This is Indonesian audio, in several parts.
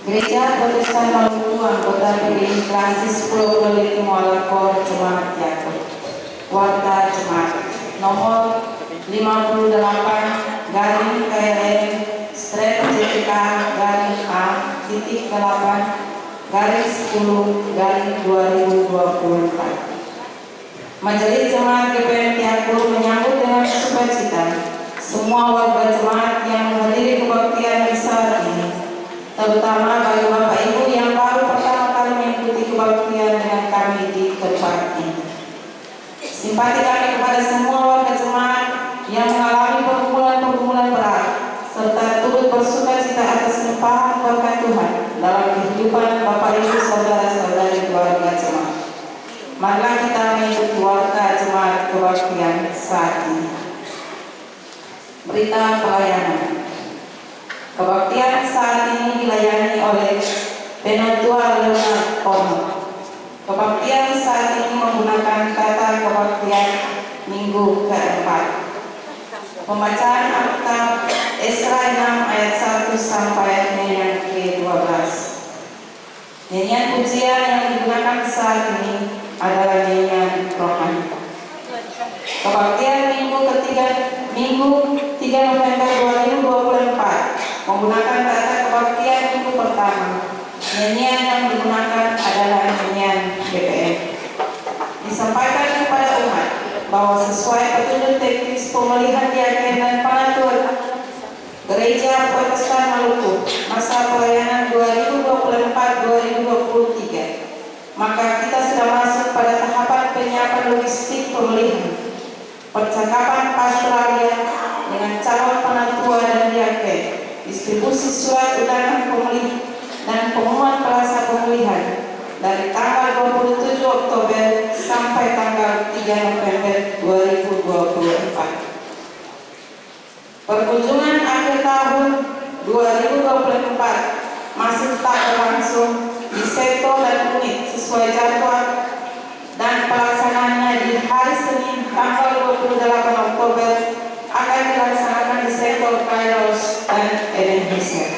Gereja Protestan Maluku anggota PDI Klasis Pulau Leli Muara Kor Jemaat Yakub. Warta Jemaat nomor 58 garing KLN strip JPK garing A titik 8 garing 10 garing 2024. Majelis Jemaat GPM Yakub menyambut dengan sukacita semua warga jemaat yang menghadiri kebaktian besar ini, terutama bagi Bapak Ibu yang baru pertama kali mengikuti kebaktian dengan kami di tempat ini. Simpati kami kepada semua warga jemaat yang mengalami pergumulan-pergumulan berat, serta turut bersukacita atas limpahan berkat Tuhan dalam kehidupan Bapak Ibu saudara-saudari keluarga jemaat. Marilah kita mengikuti warta jemaat kebaktian saat ini. Berita pelayanan. Kebaktian saat ini dilayani oleh Penatua Leonard Ono. Kebaktian saat ini menggunakan tata kebaktian minggu keempat. Pembacaan Alkitab Esra 6 ayat 1 sampai nyanyian ke-12. Nyanyian pujian yang digunakan saat ini adalah nyanyian rohani. Kebaktian Minggu 3 November 2024 menggunakan tata kebaktian minggu pertama. Nyanyian yang digunakan adalah nyanyian GPM. Disampaikan kepada umat bahwa sesuai petunjuk teknis pemulihan diaken dan pengatur Gereja Protestan Maluku masa pelayanan 2024-2023, maka kita sudah masuk pada tahapan penyiapan logistik pemulihan, percakapan pastoralia dengan calon penatua dan diaken, distribusi surat undangan pemulihan dan pengumuman plaza pemulihan dari tanggal 27 Oktober sampai tanggal 3 November 2024. Perkunjungan akhir tahun 2024 masih tetap berlangsung di sektor dan unit sesuai jadwal dan pelaksanaannya di hari Senin tanggal 28 Oktober akan dilaksanakan di sektor Kairos dan Ebenezer.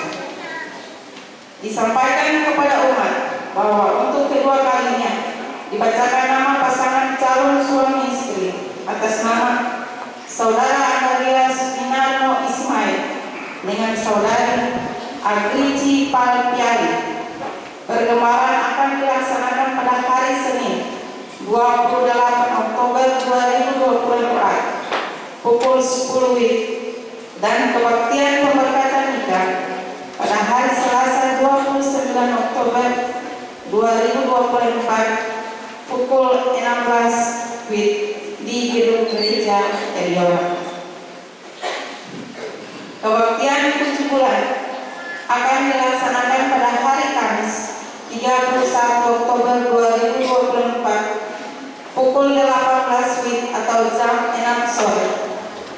Disampaikan kepada umat bahwa untuk kedua kalinya dibacakan nama pasangan calon suami istri atas nama Saudara Andreas Minarno Ismail dengan Saudari Agriji Palpiari. Pergembaran akan dilaksanakan pada hari Senin 28 Oktober 2024 pukul 10 WIB dan kebaktian pemberkatan nikah pada hari Selasa 29 Oktober 2024 pukul 16 WIB di gedung gereja Eliora. Kebaktian 7 bulan akan dilaksanakan pada hari Kamis 31 Oktober 2024 pukul 18 WIB atau jam 6 sore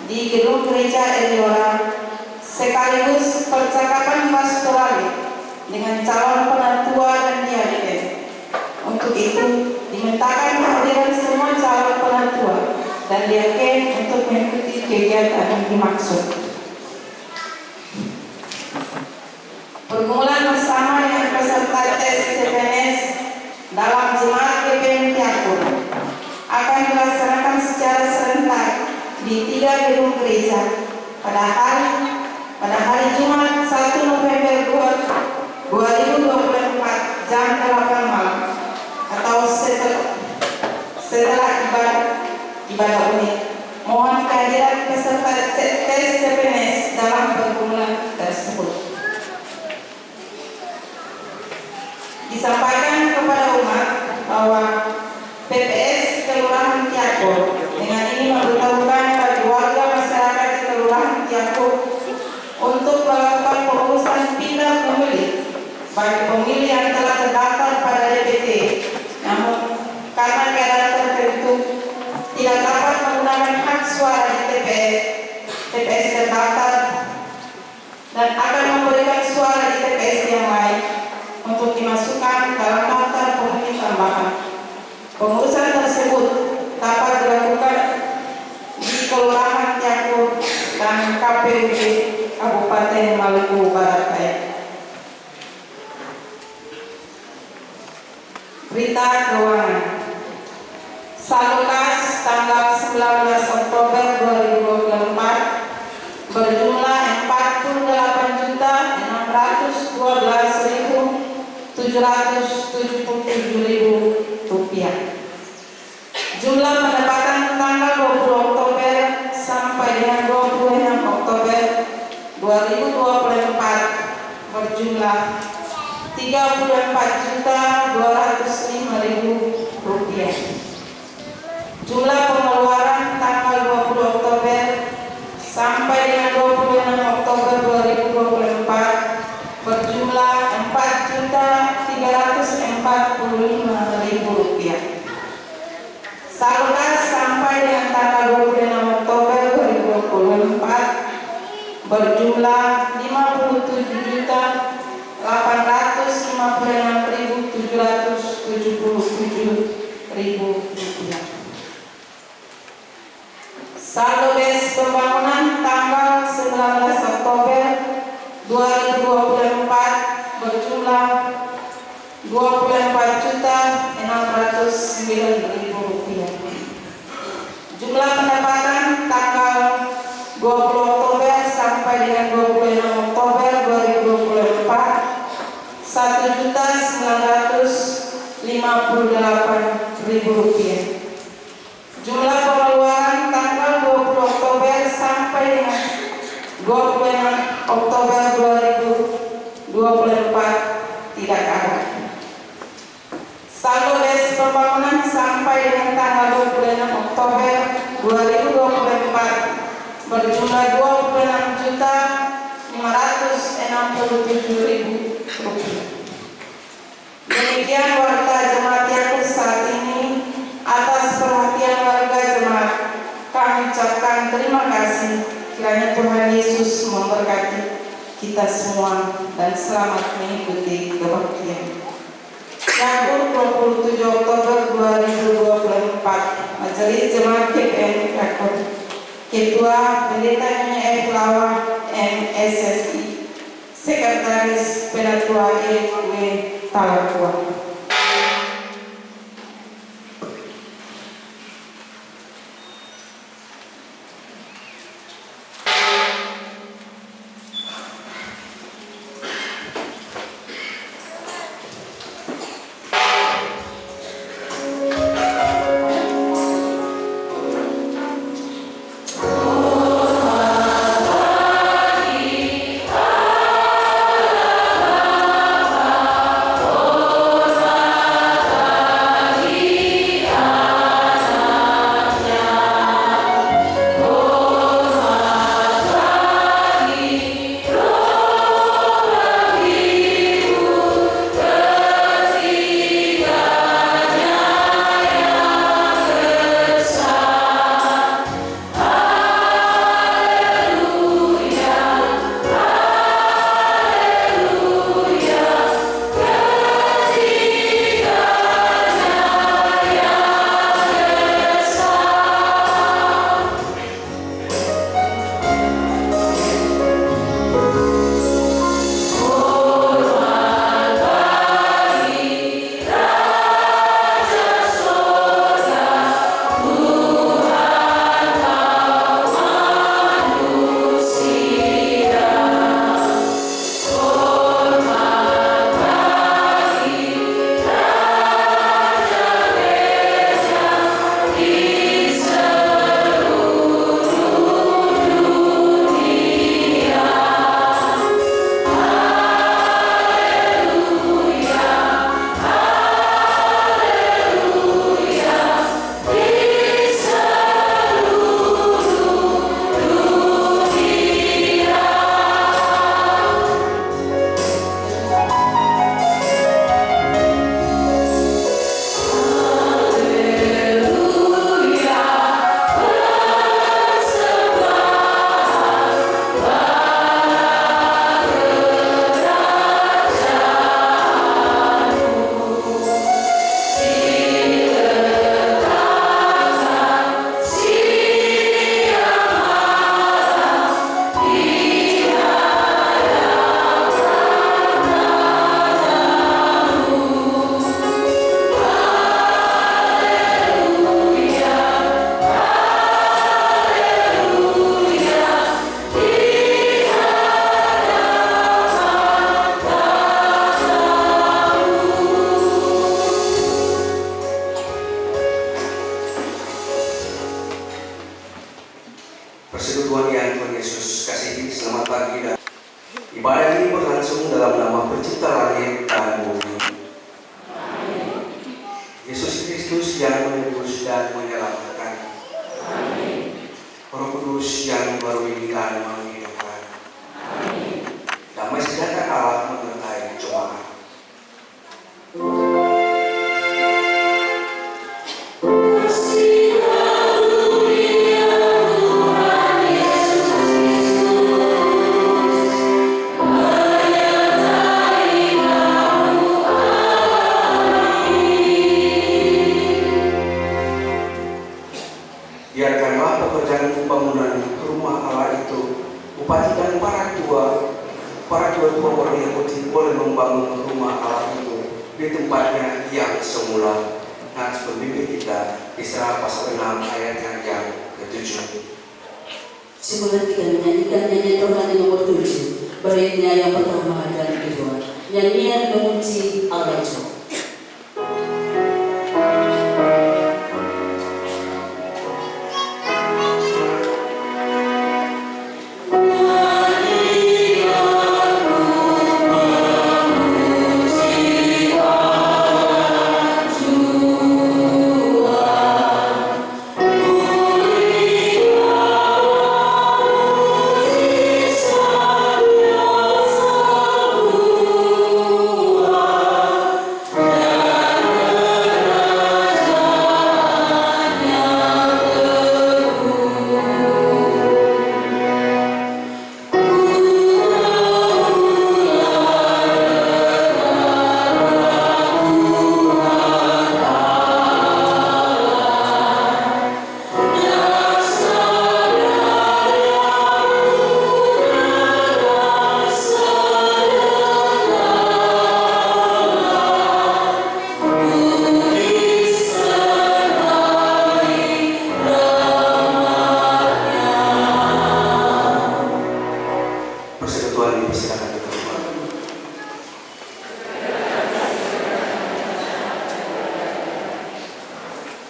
di gedung gereja Eliora, sekaligus percakapan pastoral dengan calon penatua dan diaken. Untuk itu dimintakan kehadiran semua calon penatua dan diaken untuk mengikuti kegiatan yang dimaksud. Pergumulan bersama dengan peserta tes CPNS dalam jemaat GPM Yakub akan dilaksanakan secara serentak di 3 gedung gereja pada hari Jumat 1 November 2024 jam 8 malam atau setelah ibadah unit. Mohon kehadiran peserta tes CPNS dalam pergumulan tersebut. Disampaikan kepada umat bahwa PPS Kelurahan Tiako dengan ini memberitahukan bagi warga masyarakat di Kelurahan Tiako untuk melakukan pengurusan pindah pemilih bagi pemilih yang telah terdaftar pada DPT, namun karena keadaan tertentu tidak dapat menggunakan hak suara di TPS terdaftar dan akan memberikan suara di TPS yang lain untuk dimasukkan dalam daftar pemilih tambahan. Pengurusan tersebut dapat dilakukan di Kelurahan Tiako dan pelaksanaan KPUD Kabupaten Maluku Barat Daya. Berita keuangan. Saldo kas tanggal 19 Oktober 2024 berjumlah Rp48.717.777. Jumlah pendapatan tanggal 20 Oktober sampai dengan 26 Oktober 2024 berjumlah Rp34.205.000. Jumlah pengeluaran tanggal 20 Oktober sampai dengan 26 Oktober 2024 berjumlah Rp4.345.000. Saldo kas sampai dengan tanggal 26 Oktober 2024 berjumlah Rp57.856.777. Saldo BES pembangunan tanggal 19 Oktober 2024 berjumlah Rp24.609.000. Jumlah pendapatan tanggal 20 Oktober sampai dengan 26 Oktober 2024 Rp1.958.000. Jumlah pengeluaran tanggal 20 Oktober sampai dengan 26 Oktober 2024 tidak ada. Saldo BES pembangunan sampai dengan tanggal 26 Oktober 2024 berjumlah Rp26.567.000. Demikian warta jemaat Yakub saat ini. Atas perhatian warga jemaat, kami ucapkan terima kasih. Kiranya Tuhan Yesus memberkati kita semua dan selamat mengikuti kebaktian. Yakub 27 Oktober 2024, Majelis Jemaat GPM Yakub, Ketua Pendeta F. Lawa MSSI, Sekretaris Penatua EW Talakuan. Oh Ibadah ini berlangsung dalam nama Pencipta langit dan bumi, Yesus Kristus yang menebus dan menyelamatkan, Roh Kudus yang membarui dan menghidupkan, damai sejahtera Allah menyertai jemaat. Biarkanlah pekerjaan pembangunan rumah Allah itu, bupati dan para tua orang Yahudi boleh membangun rumah Allah itu di tempatnya yang semula. Nats pembimbing kita Isra pasal 6 ayatnya yang ke-7. Semula kita menyanyikan nyanyian rohani nomor 7, baitnya yang pertama dan kedua. Nyanyian memuji Allah.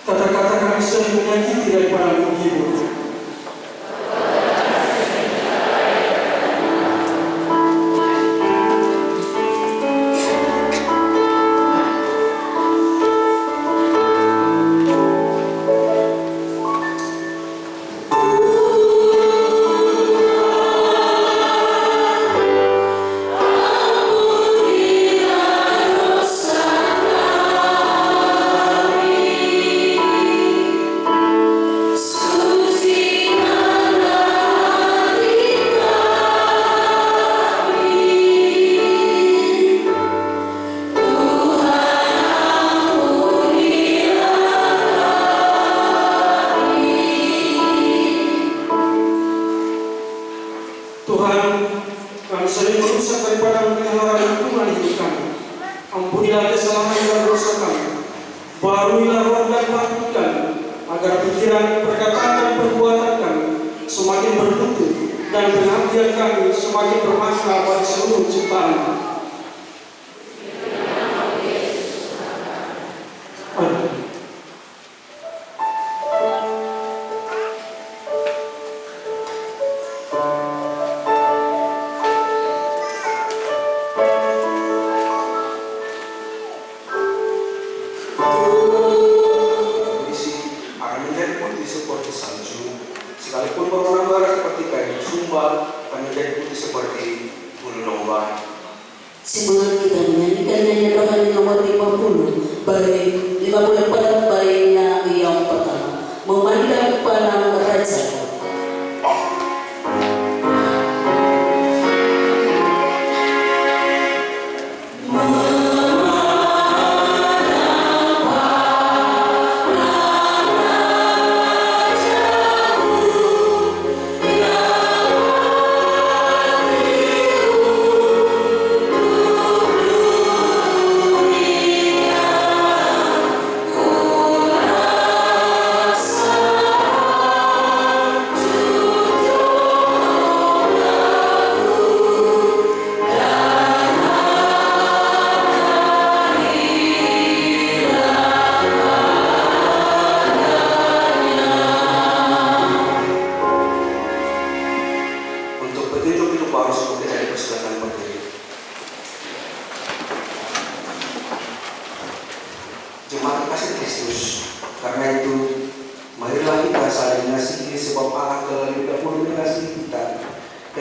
Kata-kata kami sering menyakiti daripada menghibur. Tuhan, kami sering merusak daripada memelihara lingkungan hidup kami. Ampunilah kesalahan dan dosa kami. Baruilah roh dan hati kami, agar pikiran, perkataan dan perbuatan kami semakin bermutu dan pengabdian kami semakin bermakna bagi seluruh ciptaan. Seperti salju, sekalipun berwarna merah seperti kain sumba, akan menjadi putih seperti bulu domba. Semangat kita menyanyikan nyanyian rohani nomor 50, bait 54, baitnya yang pertama, memandang pandang raja. Oh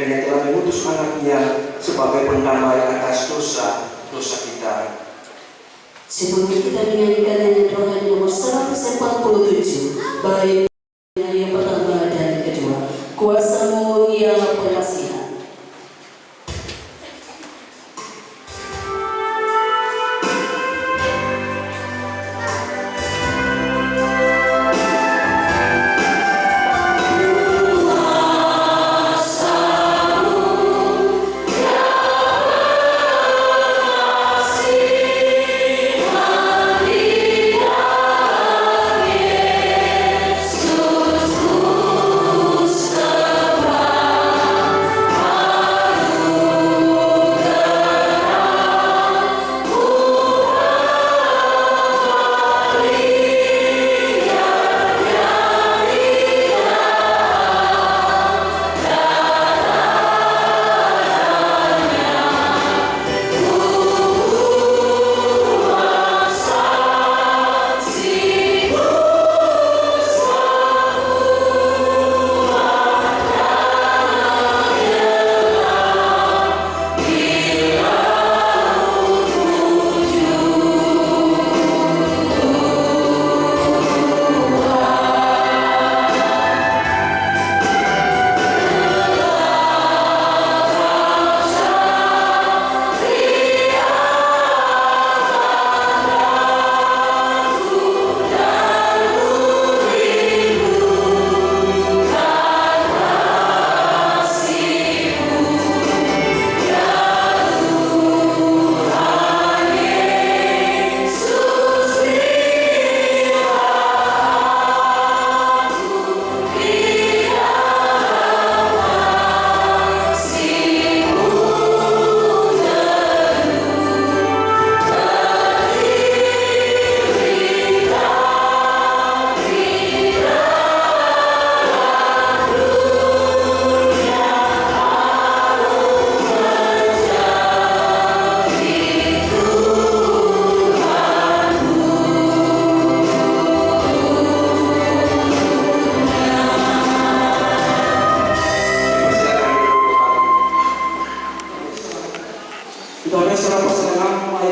dan yang telah mengutus anaknya sebagai pendamai atas dosa kita. Sebelum kita menyanyikan nyanyian rohani nomor 147, baik yang pertama dan kedua, kuasa-Mu yang penasihat.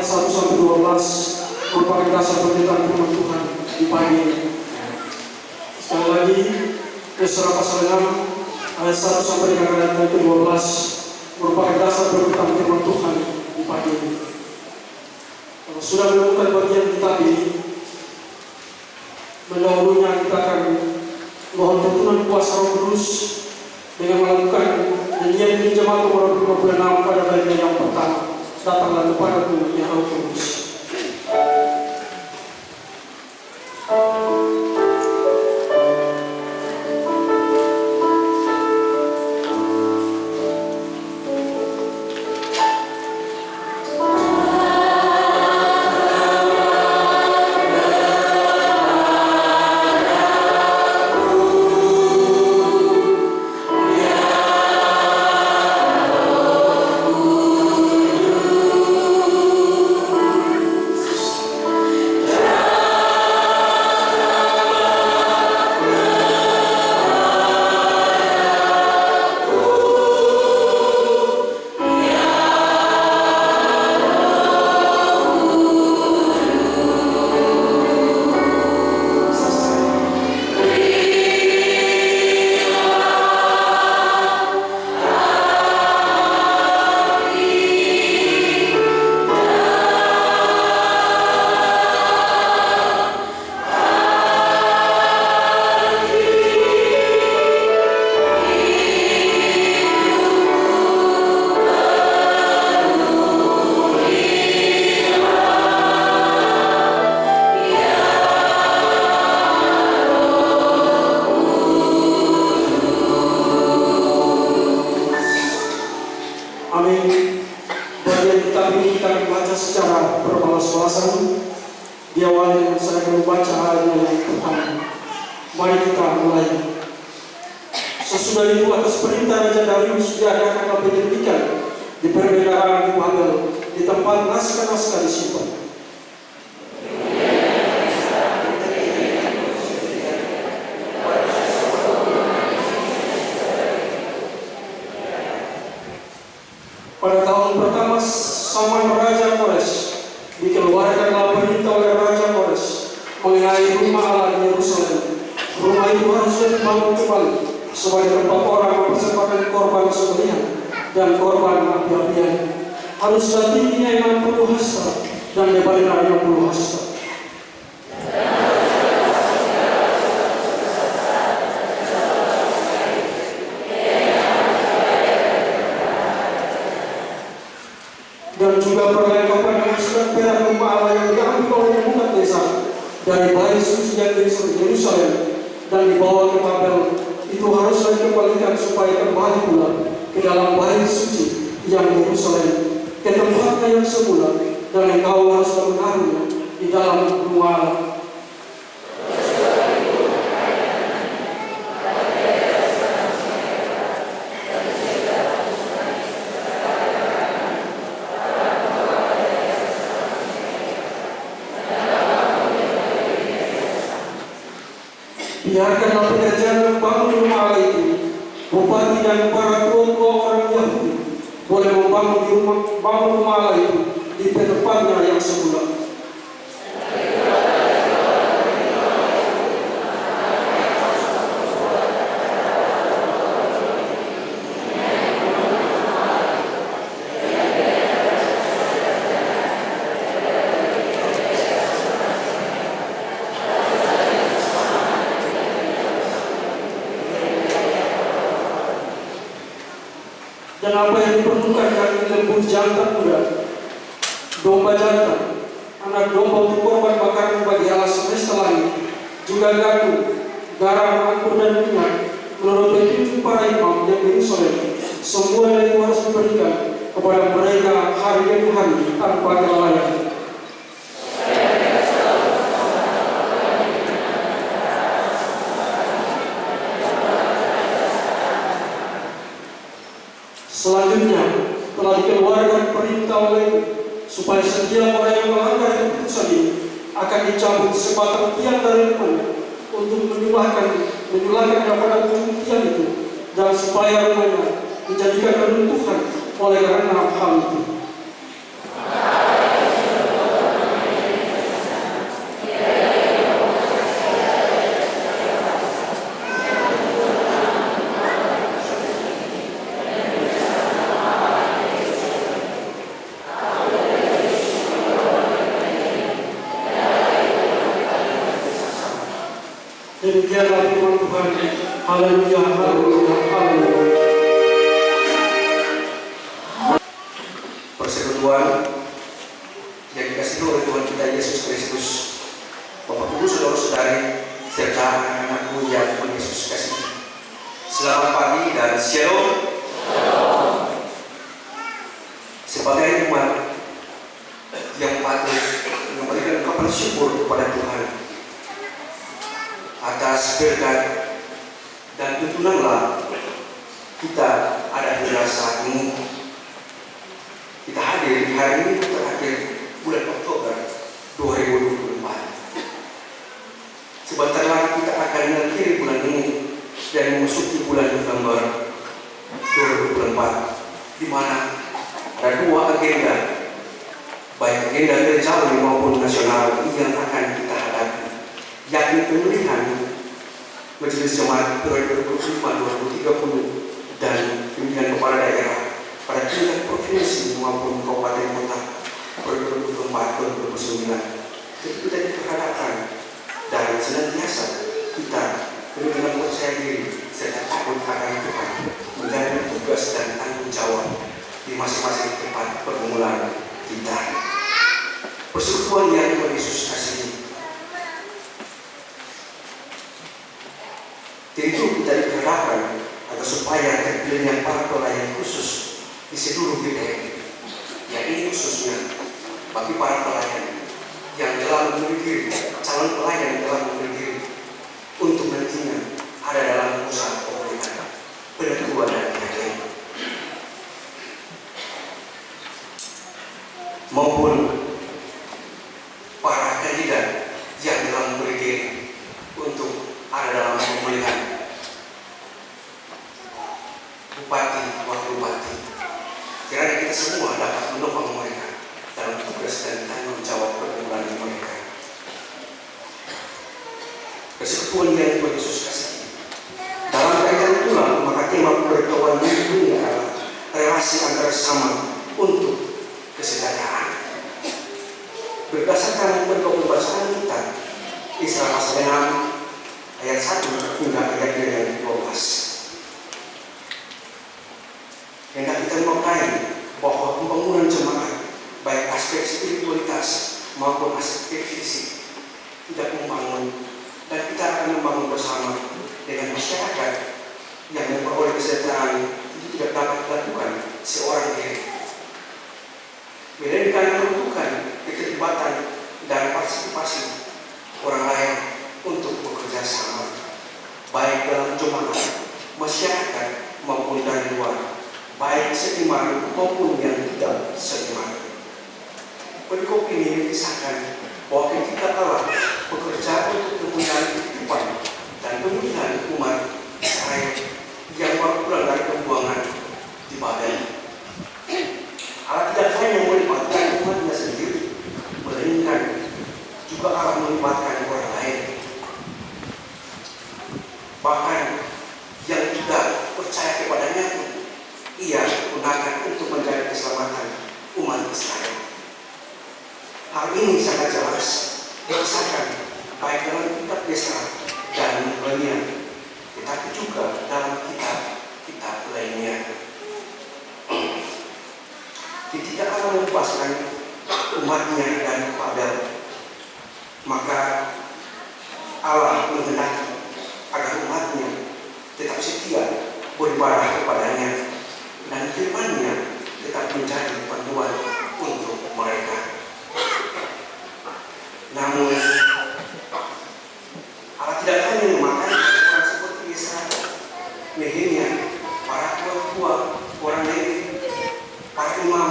ayat 1 sampai 12 merupakan dasar pemberitaan firman Tuhan di pagi ini. Sekali lagi, Yesaya pasal 6 ayat 1 sampai dengan ayat 12 merupakan dasar pemberitaan firman Tuhan di pagi ini. Kalau sudah menemukan bagian kitab ini, mendahulunya kita akan mohon tuntunan kuasa Roh Kudus dengan melakukan nyanyian di jemaat nomor 26 pada bagian yang pertama. Datanglah kepadaku ya Roh Kudus. Amin. Bagian kitab ini kita akan baca secara berbalas-balasan. Diawali dengan saya membaca ayat yang pertama. Mari kita mulai. Sesudah itu atas perintah Raja Darius diadakan penyelidikan di perbedaan di Babel di tempat naskah-naskah disimpan. zaman Raja Kores dikeluarkanlah perintah oleh Raja Kores mengenai rumah Allah di Yerusalem. Rumah itu harusnya dibangun kembali sebagai tempat orang mempersembahkan korban sembelihan dan korban api-apian. Haruslah tingginya 60 hasta dan lebarnya 60 hasta. Dan juga perlengkapan dengan surat perak rumah Allah yang diambil oleh umat desa dari bait suci yang di Yerusalem dan dibawa ke Babel itu haruslah dikembalikan supaya kembali pula ke dalam bait suci yang di Yerusalem, ke tempatnya yang semula, dan engkau haruslah menaruhnya di dalam rumah Allah. Biarkanlah pekerjaan membangun rumah Allah itu, bupati dan para tua-tua orang Yahudi boleh bangun rumah Allah itu di tempatnya yang semula. Dan apa yang diperlukan dari lembu jantan muda, domba jantan, anak domba untuk korban bakaran bagi Allah semesta langit, juga gandum, garam, anggur dan minyak, menurut petunjuk para imam yang di Yerusalem, semua itu harus diberikan kepada mereka hari demi hari tanpa kelalaian. Selanjutnya telah dikeluarkan perintah oleh supaya setiap orang yang melanggar keputusan ini akan dicabut sebatang tiang dari rumahnya untuk menyulahkan kepada ujung tiang itu, dan supaya rumahnya dijadikan runtuhan oleh karena hal itu. Demikianlah firman Tuhan. Haleluya, haleluya, haleluya. Persekutuan yang dikasihi oleh Tuhan kita Yesus Kristus, Bapak Ibu saudara-saudari serta anak-anakku yang Tuhan Yesus kasihi. Selamat pagi dan shalom. Sebagai umat yang patut memberikan ungkapan syukur kepada Tuhan atas berkat dan tuntunanlah kita ada di saat ini. Kita hadir di hari ini terakhir bulan Oktober 2024. Sebentar lagi kita akan mengakhiri bulan ini dan memasuki bulan November 2024, di mana ada dua agenda, baik agenda gerejawi maupun nasional yang akan kita hadapi, yakni pemilihan Majelis Jemaat periode 2025-2030 dan pemilihan kepala daerah pada tingkat provinsi maupun kabupaten kota periode 2024-2029. Jadi kita diperhadapkan dan senantiasa kita dengan percaya diri serta takut akan Tuhan menjalani tugas dan tanggung jawab di masing-masing tempat pergumulan kita. Persekutuan yang Tuhan Yesus kasihi, tentu kita diperhadapkan agar supaya terpilihnya para pelayan khusus di seluruh GPM, yang ini khususnya bagi para pelayan yang telah memiliki diri, calon pelayan yang telah memiliki diri untuk nantinya ada dalam usaha pemerintahan penentuan dan pengajian, maupun para kandidat yang telah memiliki diri untuk ada dalam pemilihan bupati, wakil bupati. Kiranya kita semua dapat menopang berdasarkan bentuk pembacaan kita Isra pasal 6 ayat 1 hingga ayat yang 12. Hendak kita memaknai bahwa pembangunan jemaat baik aspek spiritualitas maupun aspek fisik tidak membangun, dan kita akan membangun bersama dengan masyarakat yang memperoleh kesejahteraan itu tidak dapat dilakukan seorang diri, melainkan membutuhkan keterlibatan dan partisipasi orang lain untuk bekerja sama, baik dalam jemaat, masyarakat maupun dari luar, baik seiman maupun yang tidak seiman. Perikop ini mengisahkan bahwa ketika Allah bekerja untuk kemuliaan kehidupan dan pemulihan umat Israel yang baru pulang dari pembuangan di Babel, Allah tidak hanya melibatkan umatnya sendiri, melainkan juga Allah melibatkan orang lain, bahkan yang tidak percaya kepadanya pun ia gunakan untuk mencari keselamatan umat Israel. Hal ini sangat jelas dikisahkan baik dalam kitab Yesaya dan Nehemia, tetapi juga dalam kitab-kitab lainnya. Ketika Allah membebaskan umatnya dari Babel, maka Allah menghendaki agar umatnya tetap setia beribadah kepadanya dan firman-Nya tetap menjadi panduan untuk mereka. Namun Allah tidak hanya memakai orang seperti Yesaya, Nehemia, para tua-tua, orang Lewi, para imam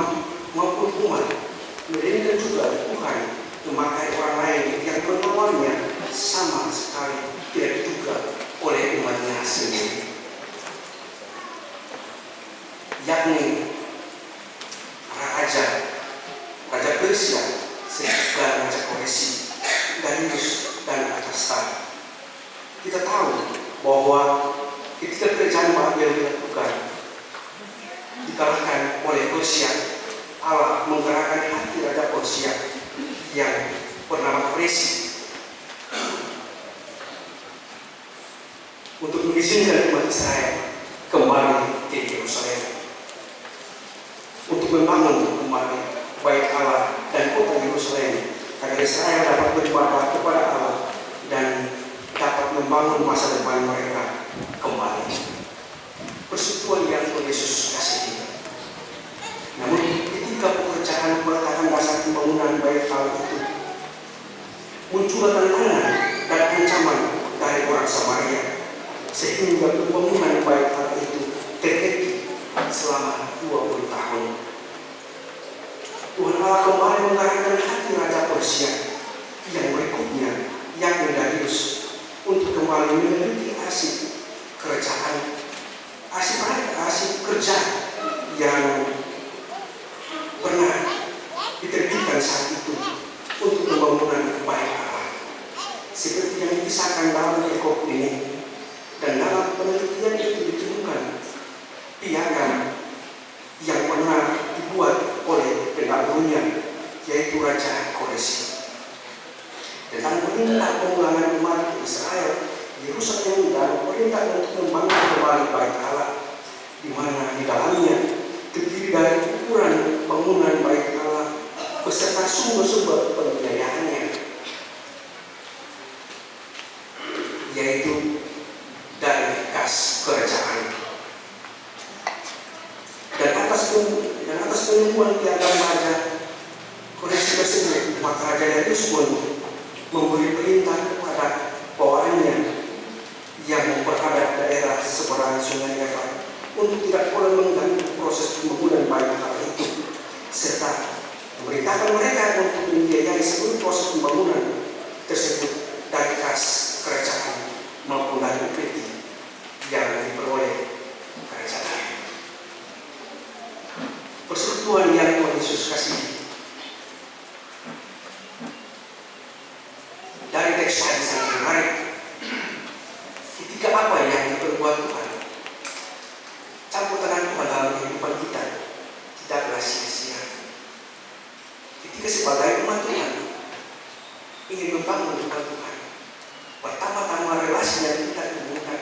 maupun umat, melainkan juga Tuhan memakai orang lain yang pengalamannya sama sekali tidak diduga oleh umatnya sendiri, yakni Raja Persia, dan Raja Koreshi, Darius dan Atastar. Kita tahu bahwa ketika kerajaan Babel dilakukan, dikalahkan oleh Persia, Allah menggerakkan hati Raja Persia yang bernama Koreshi untuk mengizinkan umat Israel kembali ke Yerusalem, untuk membangun kembali bait Allah dan kota Yerusalem, agar Israel dapat beribadah kepada Allah dan dapat membangun masa depan mereka kembali. Persekutuan yang Tuhan Yesus kasih. Namun ketika pekerjaan peletakan dasar pembangunan bait Allah itu, muncul tantangan dan ancaman dari orang Samaria, sehingga pembangunan bait Allah itu terhenti selama 20 tahun. Tuhan Allah kembali menggerakkan hati Raja Persia yang berikutnya, yakni Darius, untuk kembali memiliki arsip kerajaan, arsip kerja yang pernah diterbitkan saat itu untuk pembangunan bait Allah, seperti yang dikisahkan dalam perikop ini. Dan dalam penelitian itu ditemukan piagam yang pernah dibuat oleh pendahulunya, yaitu Raja Koreshi, tentang perintah pemulangan umat Israel Yerusalem dan perintah untuk membangun kembali bait Allah, di mana di dalamnya terdiri dari ukuran bangunan bait Allah beserta sumber-sumber pembiayaannya, yaitu dari kas kerajaan. Dan atas penemuan piagam Raja Koreshi tersebut, maka Raja Darius pun memberi perintah kepada bawahannya yang memperhadap daerah seberang Sungai Efrat untuk tidak boleh mengganggu proses pembangunan bait Allah itu, serta memerintahkan mereka untuk membiayai seluruh proses pembangunan tersebut dari kas kerajaan maupun dari upeti yang diperoleh kerajaan. Persekutuan yang Tuhan Yesus kasih. Dari teks tadi sangat menarik. Ketika apa yang diperbuat Tuhan, campur tangan Tuhan dalam kehidupan kita tidaklah sia-sia. Ketika sebagai umat Tuhan, ingin membangun rumah Tuhan. Pertama-tama relasi yang kita hubungkan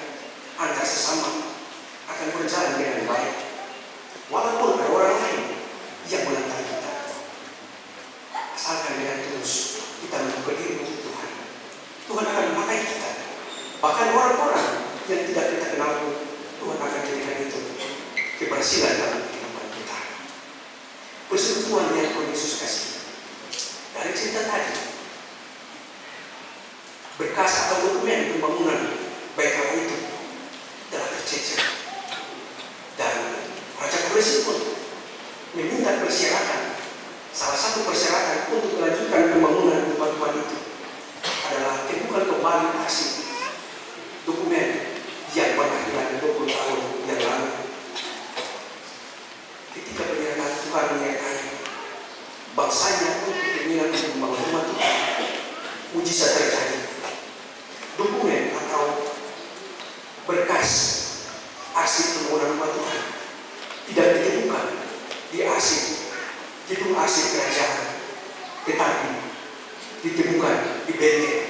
antar sesama akan berjalan dengan baik. Walaupun ada orang lain yang menentang kita, asalkan dengan tulus kita membuka diri untuk Tuhan, Tuhan akan memakai kita. Bahkan orang-orang yang tidak kita kenal pun Tuhan akan jadikan itu keberhasilan dalam kehidupan kita. Persekutuan yang Tuhan Yesus kasih dari cerita tadi, berkas atau dokumen pembangunan baik Allah itu telah tercecer, dan Raja Koreshi pun meminta persyaratan. Salah satu persyaratan untuk melanjutkan pembangunan rumah Tuhan itu adalah temukan kembali arsip dokumen yang pernah hilang 20 tahun yang lalu. Ketika penyertaan Tuhan menyertai bangsanya untuk keinginan membangun rumah Tuhan, mujizat terjadi. Dokumen atau berkas arsip pembangunan rumah Tuhan tidak ditemukan di gedung arsip kerajaan, tetapi ditemukan di benteng.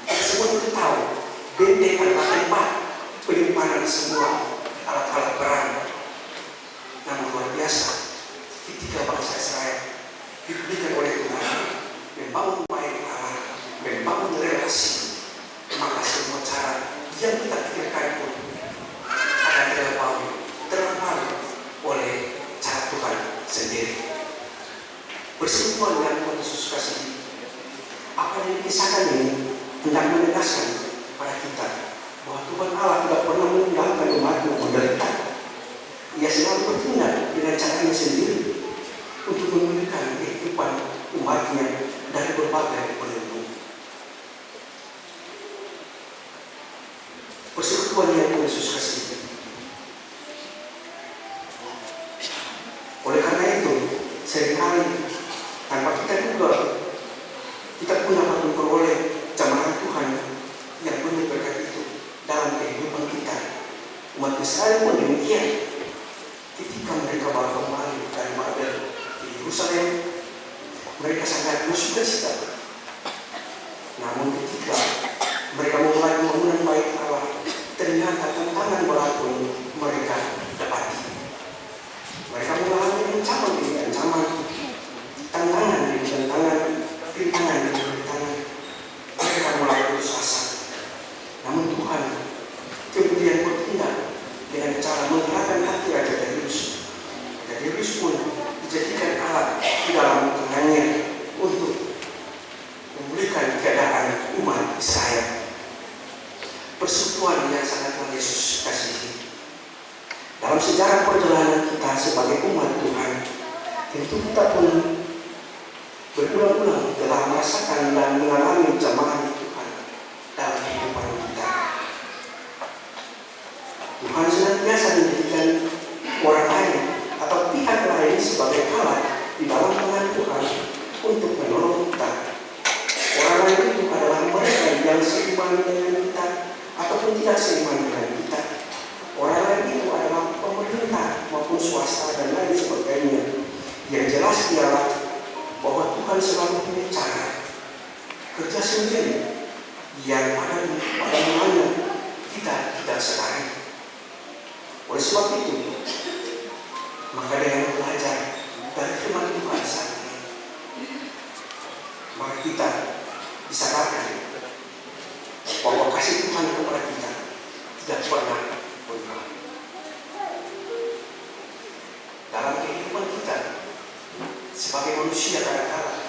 Kita semua itu tahu benteng adalah tempat penyimpanan semua alat-alat perang. Namun luar biasa ketika bangsa Israel diberikan oleh Tuhan membangun baik Allah, membangun relasi, maka semua cara yang kita pikirkan pun akan terlampaui oleh cara Tuhan sendiri. Persekutuan yang Tuhan Yesus kasih, apa yang dikisahkan ini hendak menegaskan kepada kita bahwa Tuhan Allah tidak pernah meninggalkan umatnya menderita. Ia selalu bertindak dengan caranya sendiri untuk memulihkan kehidupan umatnya dari berbagai belenggu. Persekutuan yang Tuhan Yesus kasih. Oleh karena itu, seringkali tanpa kita juga kita pun dapat memperoleh jamaah Tuhan yang penuh berkat itu dalam kehidupan kita. Umat Israel pun demikian. Ketika mereka baru kembali dari Babel di Yerusalem, mereka sangat bersuka cita. Namun ketika mereka memulai pembangunan bait Allah, ternyata tantangan berat pun mereka dapati. Mereka mengalami ancaman demi ancaman, tantangan demi tantangan, rintangan demi rintangan. Mereka mulai putus asa. Namun Tuhan kemudian bertindak dengan cara menggerakkan hati Raja Darius. Raja Darius pun dijadikan alat di dalam tangannya untuk memulihkan keadaan umat Israel. Persekutuan yang sangat Tuhan Yesus kasihi. Dalam sejarah perjalanan kita sebagai umat Tuhan, tentu kita pun berulang-ulang telah merasakan dan mengalami jamaah Tuhan dalam kehidupan kita. Tuhan senantiasa menjadikan orang lain atau pihak lain sebagai alat di dalam tangan Tuhan untuk menolong kita. Orang lain itu adalah mereka yang seiman dengan kita ataupun tidak seiman dengan kita. Orang lain itu adalah pemerintah maupun swasta dan lain sebagainya. Yang jelas ialah bahwa Tuhan selalu punya cara kerja sendiri yang pada mulanya kita tidak sadari. Oleh sebab itu, maka dengan belajar dari firman Tuhan saat ini, maka kita disadarkan bahwa kasih Tuhan kepada kita tidak pernah berubah. Dalam kehidupan kita sebagai manusia kadang-kadang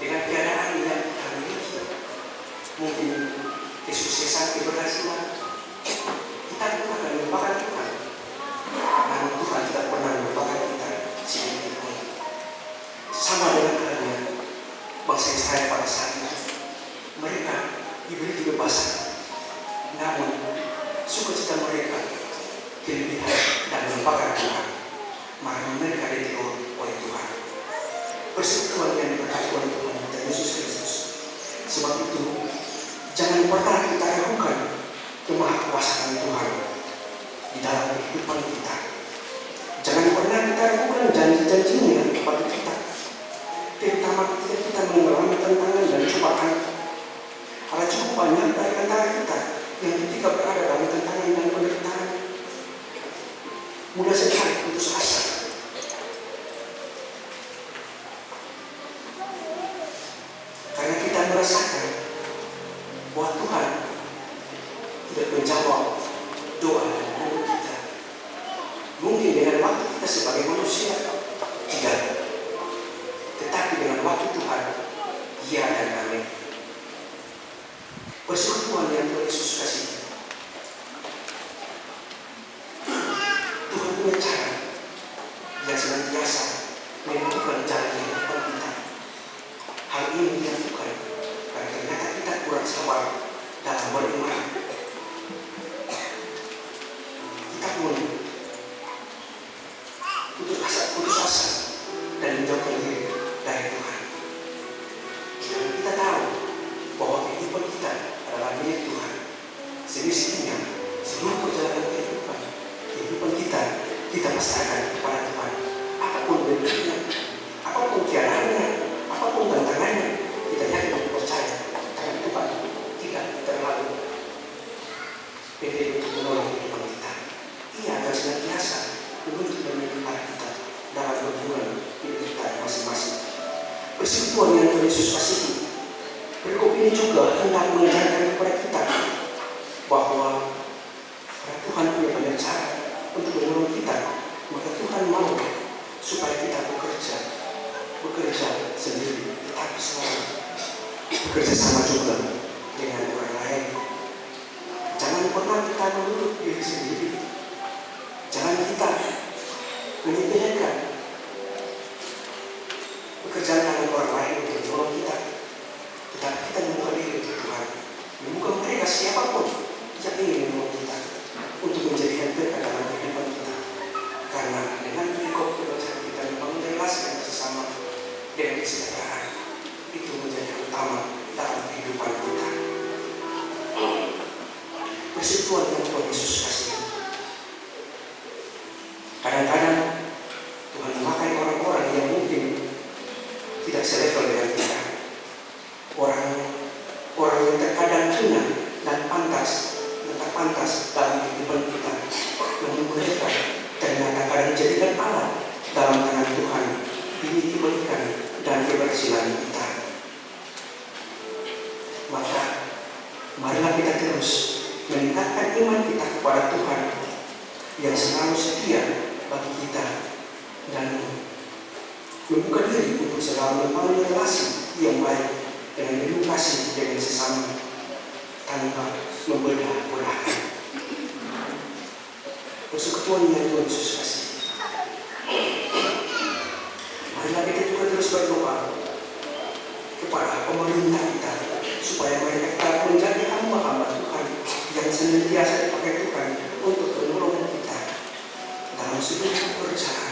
dengan keadaan yang kita miliki, mungkin kesuksesan, keberhasilan, kita juga akan melupakan Tuhan. Namun Tuhan tidak pernah melupakan kita sedikit pun. Sama dengan halnya bangsa Israel pada saat itu, mereka diberi kebebasan, namun sukacita mereka kelebihan dan melupakan Tuhan, maka mereka ditegur oleh Tuhan. Persekutuan yang diberkati oleh Tuhan kita Yesus Kristus. Sebab itu, jangan pernah kita ragukan kemahakuasaan Tuhan di dalam kehidupan kita. Jangan pernah kita ragukan janji-janjinya kepada kita, terutama ketika kita manusia? Tidak. Tetapi dengan waktu Tuhan, ia akan amin. Persekutuan yang Tuhan Yesus kasih. Tuhan punya cara yang senantiasa menentukan jalan yang depan kita. Hal ini dilakukan karena ternyata kita kurang sabar dalam beriman. Kita pun putus asa dan menjauhkan diri dari Tuhan. Karena kita tahu bahwa kehidupan kita adalah milik Tuhan. Semestinya seluruh perjalanan kehidupan kita pasrahkan kepada Tuhan. Apapun bentuknya, apapun caranya, apapun tantangannya, kita yakin dan percaya karena Tuhan tidak terlalu pendek untuk menolong kehidupan kita. Ia akan senantiasa membentuk dan mendidik kita dalam berjuang hidup kita masing-masing. Persekutuan yang Tuhan Yesus kasihi, perikop ini juga hendak mengajarkan kepada kita bahwa karena Tuhan punya banyak cara untuk menolong kita, maka Tuhan mau supaya kita bekerja sendiri, tetapi selalu bekerja sama juga dengan orang lain. Jangan pernah kita menutup diri sendiri. Jangan kita menyepelekan pekerjaan tangan orang lain untuk menolong kita, tetapi kita membuka diri untuk Tuhan, membuka mereka siapapun yang ingin menolong kita untuk menjadikan berkat dalam kehidupan kita. Karena dengan perikop kepercayaan kita membangun relasi yang sesama dengan kesejahteraan, itu menjadi utama dalam kehidupan kita. Persekutuan yang Tuhan Yesus kasih. Kadang-kadang Tuhan memakai orang-orang yang mungkin tidak selevel dengan kita. Orang yang terkadang hina dan tak pantas dalam kehidupan kita. Namun mereka ternyata kadang dijadikan alat dalam tangan Tuhan demi kebaikan dan keberhasilan kita. Maka marilah kita terus meningkatkan iman kita kepada Tuhan yang selalu setia bagi kita dan membuka diri untuk selalu membangun relasi yang baik dengan edukasi dengan sesama tanpa membedah-bedahkan. Persekutuan yang Tuhan Yesus kasih. Marilah kita juga terus berdoa kepada pemerintah kita supaya mereka dapat menjadi hamba-hamba Tuhan yang senantiasa dipakai Tuhan untuk menolong kita dalam seluruh pekerjaan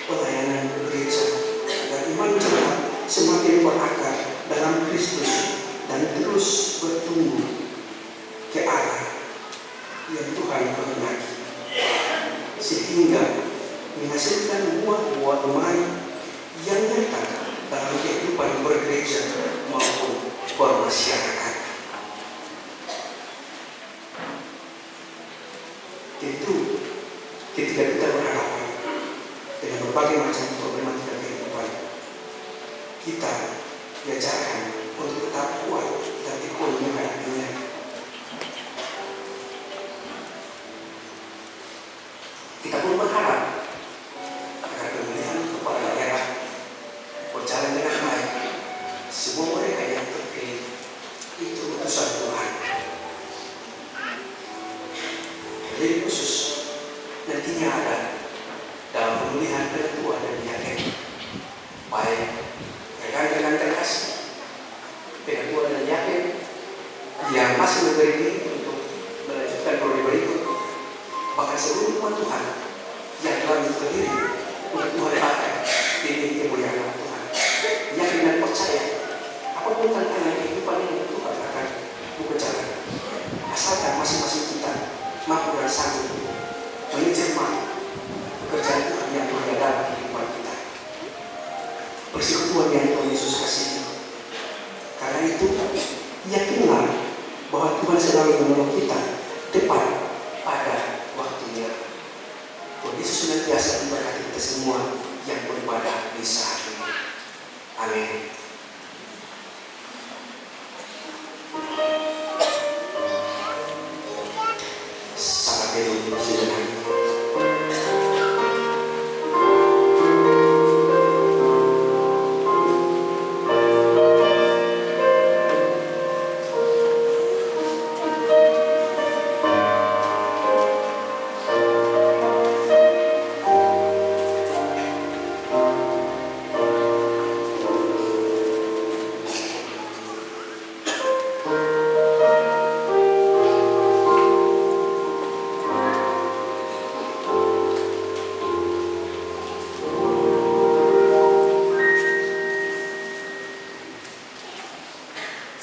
pelayanan gereja agar iman kita semakin berakar dalam Kristus dan terus bertumbuh ke arah yang Tuhan kehendaki sehingga menghasilkan buah-buah iman yang nyata dalam kehidupan bergereja maupun bermasyarakat. Tentu ketika kita berhadapan dengan berbagai macam problematika kehidupan, kita diajarkan untuk tetap kuat dan tekun menghadapinya. Kita pun berharap agar pemilihan kepala daerah berjalan dengan baik. Semua mereka yang terpilih itu utusan Tuhan. Jadi khusus nantinya ada dalam pemilihan ketua dan yakin baik rekan-rekan terkasih, ketua dan yakin yang masih memberi diri untuk melanjutkan program berikut, bahkan seluruh umat Tuhan yang telah berdiri untuk Tuhan pakai demi kemuliaan Tuhan, yakin dan percaya apapun tantangan kehidupan ini Tuhan akan bekerja, asalkan masing-masing kita mampu dan sanggup mencermati pekerjaan Tuhan yang mulia dalam kehidupan kita. Persekutuan yang Tuhan Yesus kasih. Karena itu yakinlah bahwa Tuhan selalu menolong kita tepat pada waktunya. Tuhan Yesus senantiasa memberkati kita semua yang beribadah di saat ini. Amin. Salam Tuhan.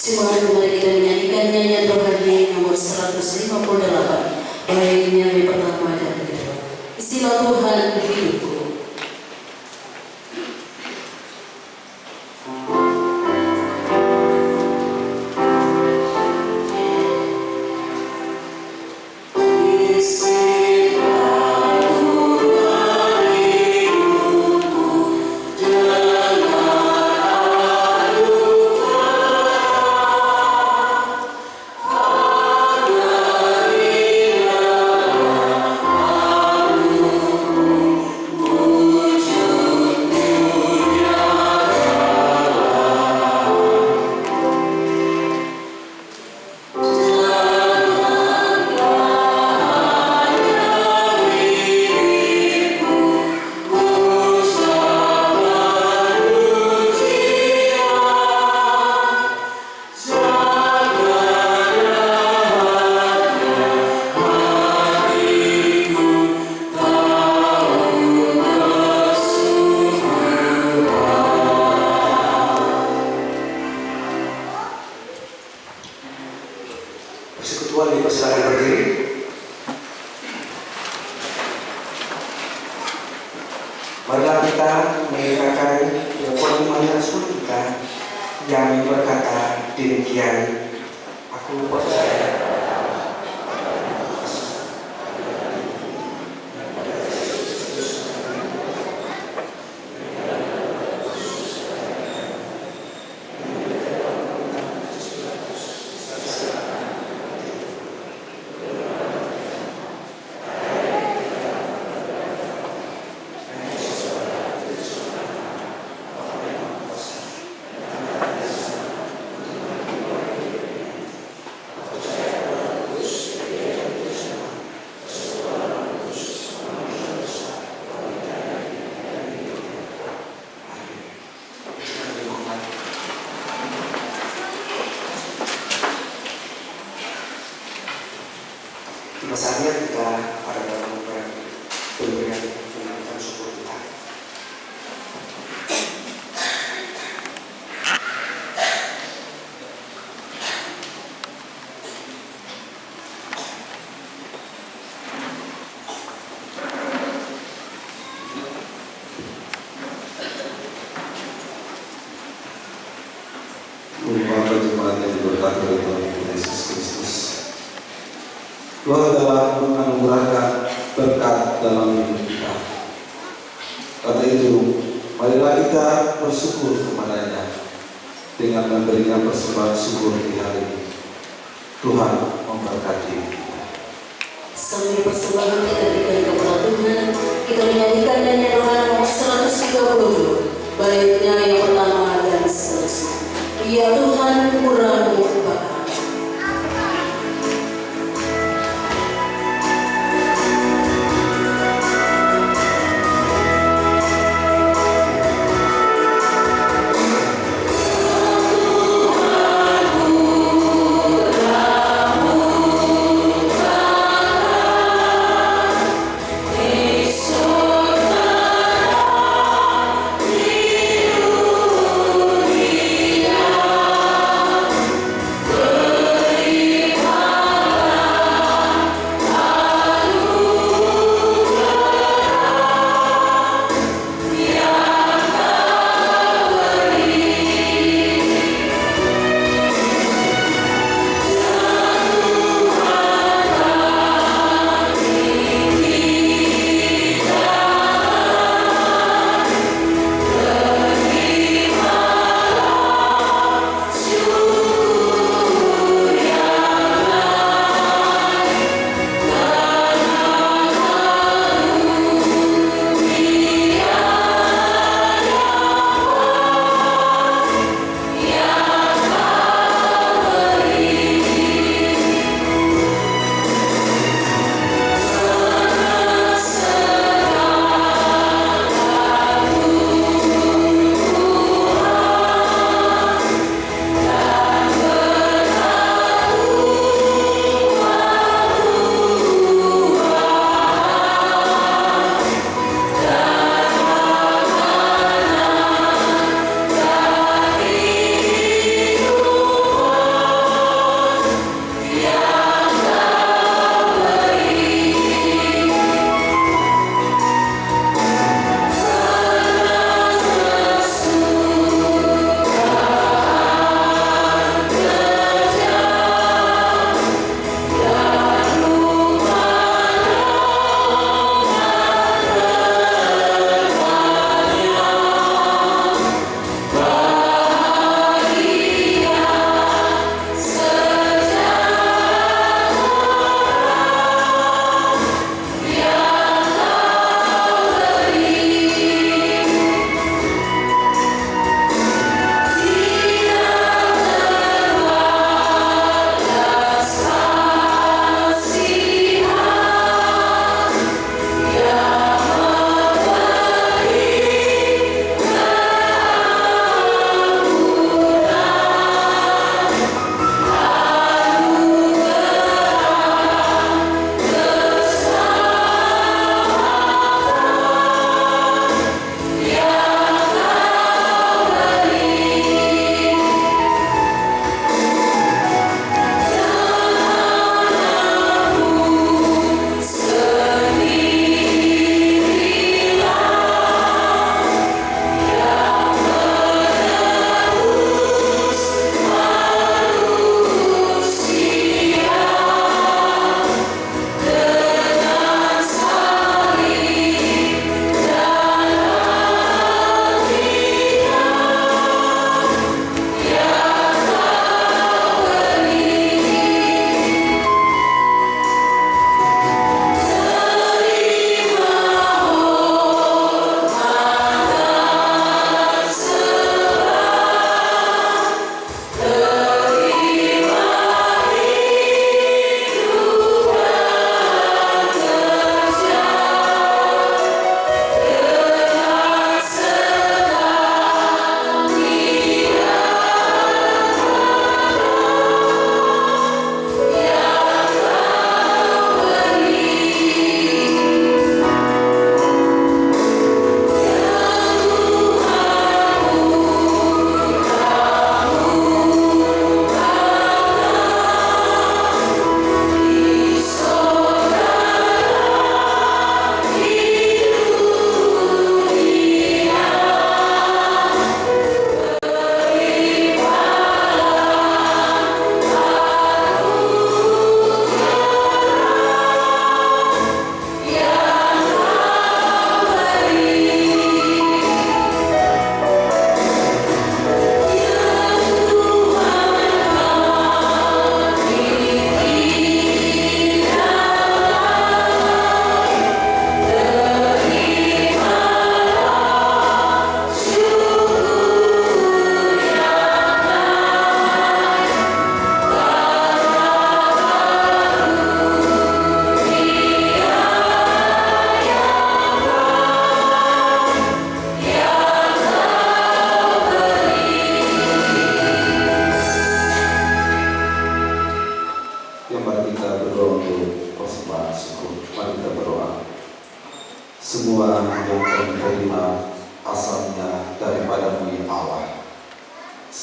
Semangat mari kita menyanyikan nyanyian rohani nomor 158, baik nyanyi pertama dan kedua. Istilah Tuhan hidupku. Persekutuan dipersilakan berdiri. Marilah kita mendengarkan firman Rasul kita yang berkata demikian, aku percaya. Saatnya kita ada dalam pemberian pengajian syukur kita. Merupakan jemaat yang diberkati oleh Tuhan Yesus Kristus. Tuhan telah menganugerahkan berkat dalam hidup kita. Karena itu, marilah kita bersyukur kepada-Nya dengan memberikan persembahan syukur di hari ini. Tuhan memberkati kita. Sambil persembahan kita berikan kepada Tuhan, kita menyanyikan nyanyian rohani nomor 130, baiknya yang pertama dan seterusnya. Ya Tuhan, murah-Mu Bapa. Yesus,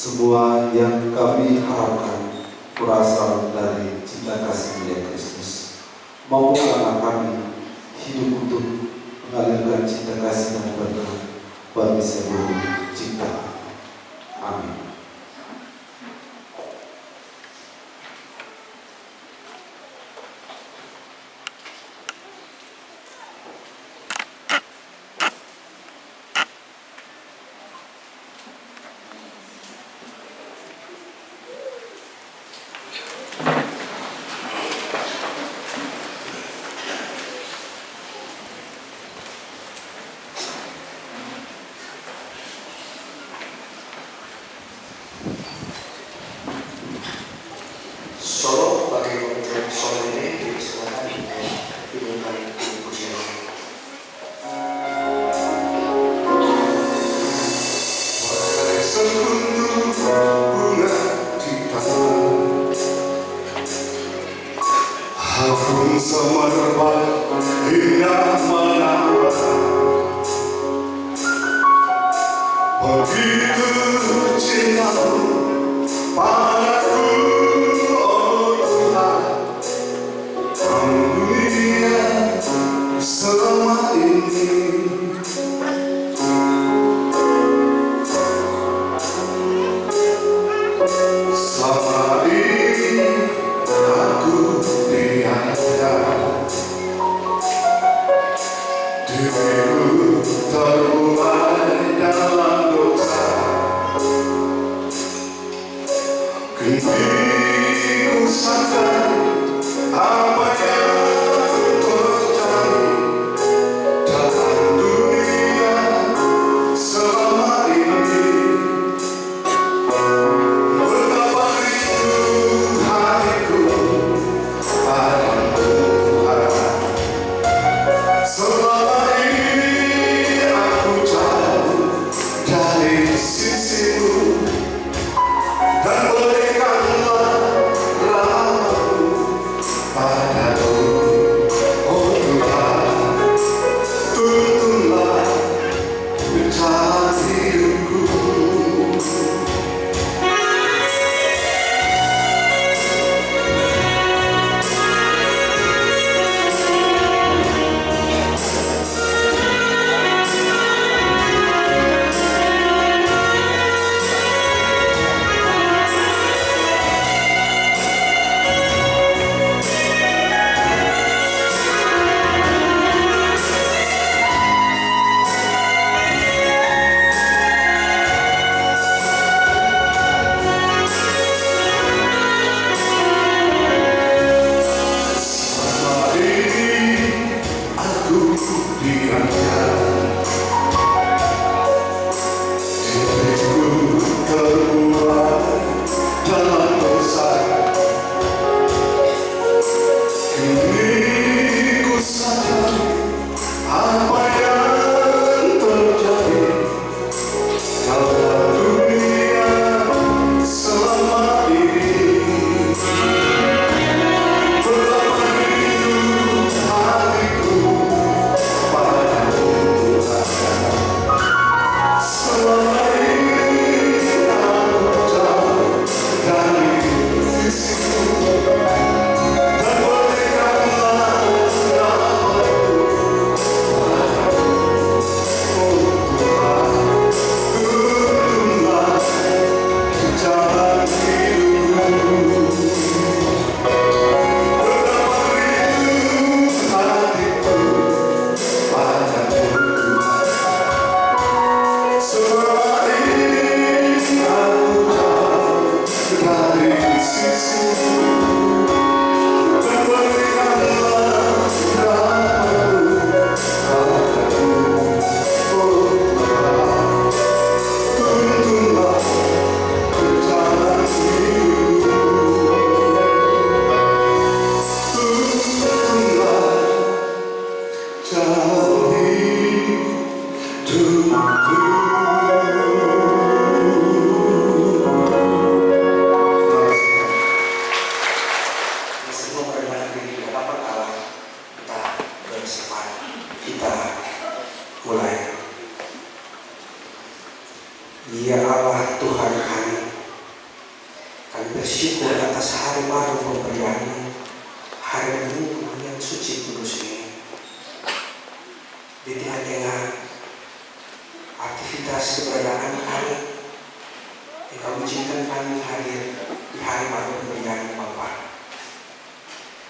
Semua yang kami harapkan berasal dari cinta kasih Kristus. Mampukanlah kami hidup untuk mengalirkan cinta kasih dan berkat bagi seluruh cinta. Amin. Solo bagi untuk solo ini dipersilakan dimulai diskusinya. Sekuntum bunga di taman, harum semerbak indah menawan. Begitu cintamu padaku, oh Tuhan, dunia selama ini. Selama ini aku tiada, diriku terbuai dalam dosa. Kini ku sadar apa yang terjadi dalam dunia selama ini. Betapa rindu hatiku padamu Tuhan. Selama ini aku jauh dari sisimu, dan berikanlah rahmat-Mu padaku, oh Tuhan. Tuntunlah jalan hidupku. Selama ini aku dianggap, diriku terbuai dalam dosa. Kini ku sadar apa yang terjadi dalam dunia selama ini. Betapa rindu hatiku padamu Tuhan. Selama ini aku jauh dari sisimu, dan berikanlah rahmat-Mu padaku, oh Tuhan. Tuntunlah jalan hidupku. Betapa rindu hatiku padamu Tuhan. Selama ini aku jauh dari sisimu, dan berikanlah rahmat-Mu padaku, oh Tuhan. Tuntunlah jalan hidupku. Tuntunlah jalan hidupku. Sebelum perjalanan diri di hadapan Allah, kita bersifat, kita mulai. Ya Allah Tuhan kami, bersyukur atas hari baru pemberian, hari Minggu yang suci kudus ini. Di tengah-tengah aktivitas keberadaan kami, Engkau izinkan kami hadir di hari baru pemberian Bapa.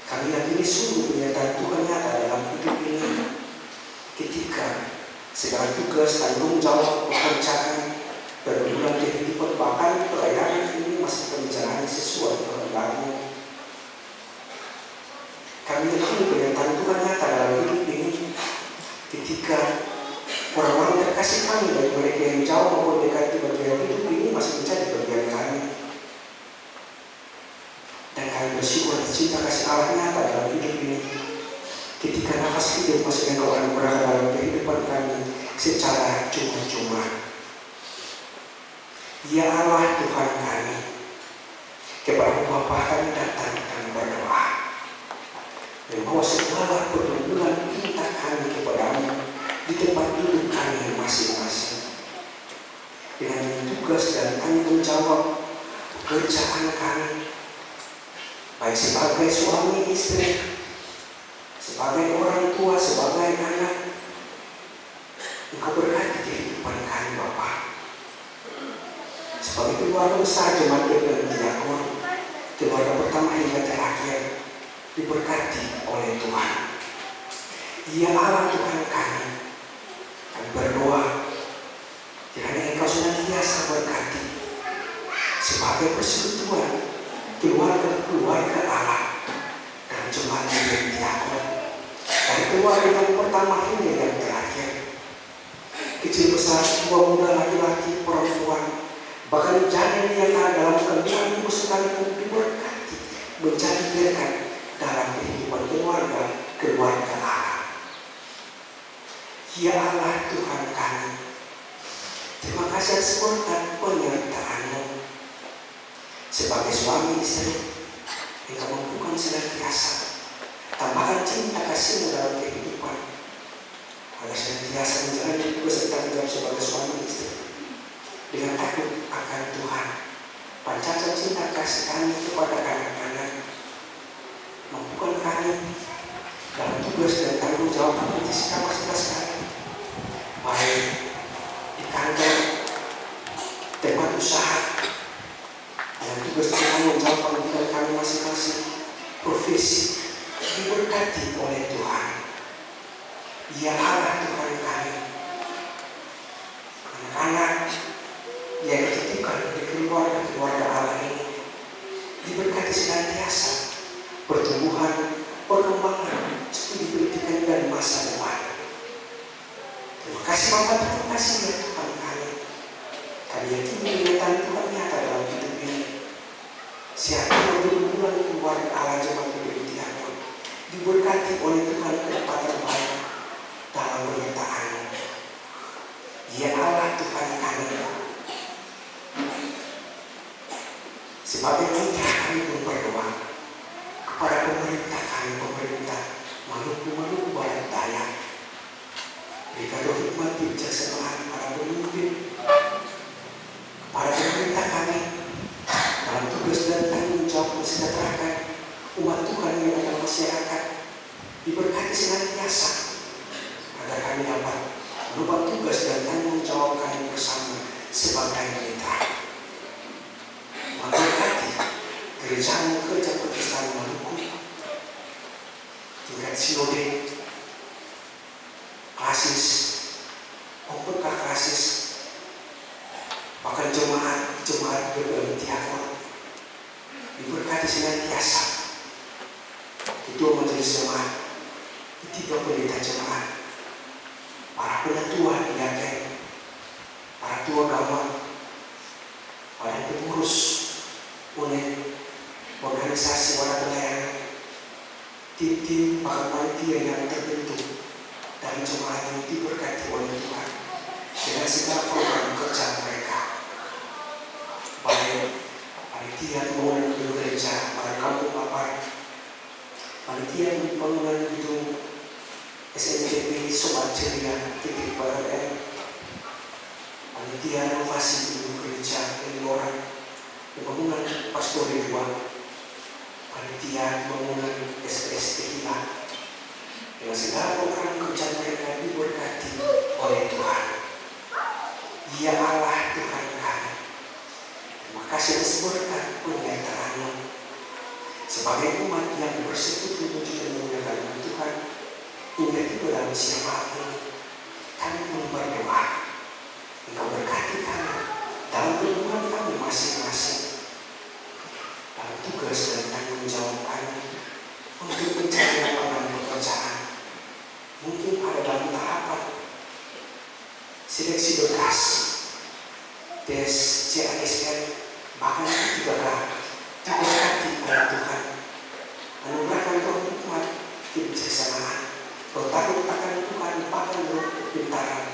Kami yakini sungguh penyertaan Tuhan nyata dalam hidup ini, ketika segala tugas, tanggung jawab, pekerjaan, berbulan kehidupan, bahkan perayaan ini masih berjalan sesuai kehendak-Mu. Kami yakini penyertaan Tuhan nyata dalam hidup ini, ketika orang-orang terkasih kami dari mereka yang jauh maupun dekat di bagian hidup ini masih menjadi bagian kami. Dan kami bersyukur atas cinta kasih Allah nyata dalam hidup ini, ketika nafas hidup masih Engkau anugerahkan dalam kehidupan kami secara cuma-cuma. Ya Allah Tuhan kami, kepada Bapa kami datang dan berdoa, dan bahwa segala pergumulan minta kami kepadamu di tempat duduk kami masing-masing, dengan tugas dan tanggung jawab pekerjaan kami, baik sebagai suami istri, sebagai orang tua, sebagai anak. Engkau berkati kehidupan kami Bapa. Sebagai keluarga besar jemaat dan diakon, keluarga pertama hingga terakhir, diberkati oleh Tuhan. Ya Allah Tuhan kami berdoa, kiranya Engkau senantiasa berkati sebagai persekutuan keluarga Allah dan jemaat dan diakon, dari keluarga yang pertama hingga yang terakhir, kecil besar, tua muda, laki-laki, perempuan, bahkan janin yang ada dalam kandungan ibu sekalipun diberkati menjadi berkat dalam kehidupan keluarga Allah. Ya Allah Tuhan kami, terima kasih atas berkat penyertaan-Mu. Sebagai suami istri, Engkau mampukan senantiasa tambahkan cinta kasih-Mu dalam kehidupan, agar senantiasa menjalani tugas dan tanggung jawab sebagai suami istri dengan takut akan Tuhan. Pancaran cinta kasih kami kepada anak-anak, mampukan kami dalam tugas dan tanggung jawab aktivitas kapasitas kami, baik di kantor, tempat usaha, dan tugas dan tanggung jawab panggilan kami masing-masing, profesi, diberkati oleh Tuhan. Ya Allah Tuhan kami, anak-anak yang dititipkan di keluarga Allah ini diberkati senantiasa pertumbuhan, perkembangan, studi pendidikan dan masa depan. Terima kasih Bapak, terima kasih ya Tuhan kami. Kami yakin penyertaan Tuhan nyata dalam hidup ini. Siapa yang berhubungan keluarga Allah jemaat diberkati, diberkati oleh Tuhan ke tempat terbaik dalam penyertaan-Mu. Ya Allah Tuhan kami, sebagai mitra kami pun berdoa kepada pemerintah kami, pemerintah Maluku Barat Daya, berikan roh hikmat kebijaksanaan para pemimpin, para pemerintah kami dalam tugas dan tanggung jawab mensejahterakan umat Tuhan yang ada masyarakat, diberkati senantiasa agar kami dapat lupa tugas dan tanggung jawab kami bersama sebagai mitra. Memberkati gereja-Mu, Gereja Protestan Maluku, tingkat sinode, klasis, maupun klasis, bahkan jemaat diakon, diberkati senantiasa. Ketua majelis jemaat, tiga pendeta jemaat, para penatua diaken, para tua agama, para pengurus unit organisasi wadah pelayanan, tim-tim bahkan panitia yang terbentuk dan jemaat ini diberkati oleh Tuhan dengan segala program kerja mereka, baik panitia pembangunan gedung gereja pada kampung Papar, panitia pembangunan gedung SMTP Sobat Ceria titik Barat, panitia renovasi gedung gereja Eloran, pembangunan Pastori 2, panitia pembangunan SPST Hila, dengan segala program kerja mereka diberkati oleh Tuhan. Ya Allah Tuhan kami, terima kasih atas berkat penyertaan-Mu. Sebagai umat yang bersekutu menuju dan memuliakan Tuhan, hingga tiba dalam syafaat ini, kami pun berdoa, Engkau berkati kami dalam hubungan kami masing-masing, dalam tugas dan tanggung jawab kami untuk mencari lapangan pekerjaan. Mungkin ada dalam tahapan seleksi berkas, tes CASN, bahkan juga diberkati oleh Tuhan. Anugerahkan Tuhan hikmat, kebijaksanaan, bertakut akan Tuhan, bahkan kepintaran,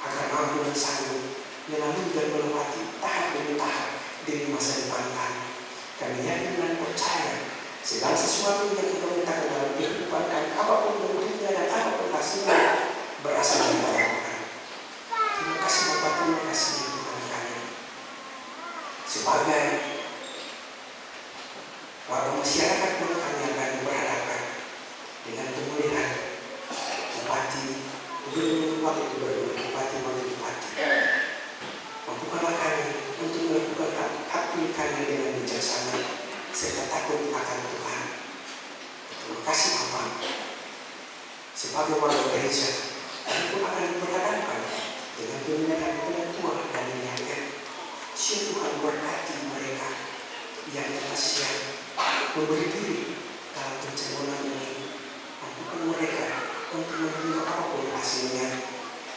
agar mampu dan sanggup melalui dan melewati tahap demi tahap demi masa depan kami. Kami yakin dan percaya segala sesuatu yang kita mintakan dalam kehidupan kami, apapun bentuknya dan apapun hasilnya, berasal dari Tuhan. Terima kasih Bapak, terima kasih Tuhan kami. Sebagai warga masyarakat yang kami akan berhadapan dengan pemulihan bupati, gubernur, bupati, mampukanlah kami untuk melakukan hak pilih kami dengan bijaksana serta takut akan Tuhan. Terima kasih Bapak. Sebagai warga gereja, kami pun akan berhadapan dengan pemilihan penentuan dan niatnya. Tuhan berkati mereka yang siap memberi diri dalam pencalonan ini. Mampukan mereka untuk menerima apapun hasilnya.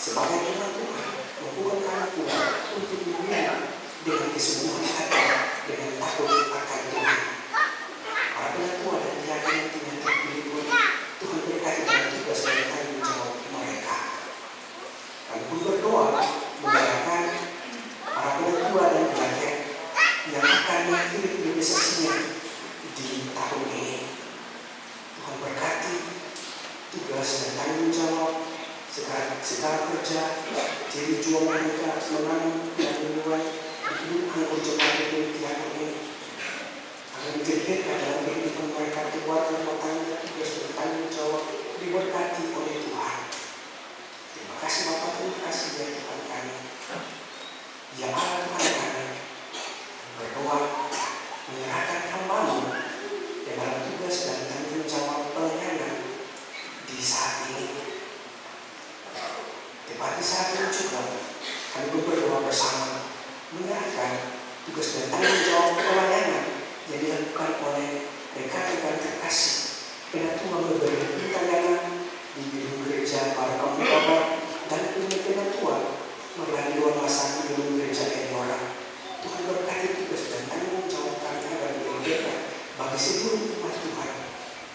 Sebagai umat Tuhan, mampukan kami pula untuk memilih dengan kesungguhan hati, dengan takut akan Tuhan. Para penentuan dan keyakinan yang terpilih pun Tuhan berkati dalam tugas dan tanggung jawab mereka. Kami pun berdoa mendoakan para penentuan dan pelajar yang akan mengakhiri organisasinya di tahun ini. Tuhan berkati tugas dan tanggung jawab segala kerja, jadi jual mereka menanam dan menuai di kehidupan jemaat kepolisian ini agar dijadikan dalam kehidupan mereka keluarga rumah tangga, tugas dan tanggung jawab diberkati oleh Tuhan. Terima kasih Bapak, terima kasih ya Tuhan kami. Ya Allah Tuhan kami, berdoa menyerahkan hamba-Mu dalam tugas dan tanggung jawab pelayanan di saat ini. Tepat di saat ini juga kami berdoa bersama menyerahkan tugas dan tanggung jawab pelayanan yang dilakukan oleh rekan-rekan terkasih penentuan beberapa pelayanan di gedung gereja para kampung kabar dan penentuan melalui dua masa di gedung gereja Elora. Tuhan berkati tugas dan tanggung jawab kami agar menjadi bagi seluruh umat Tuhan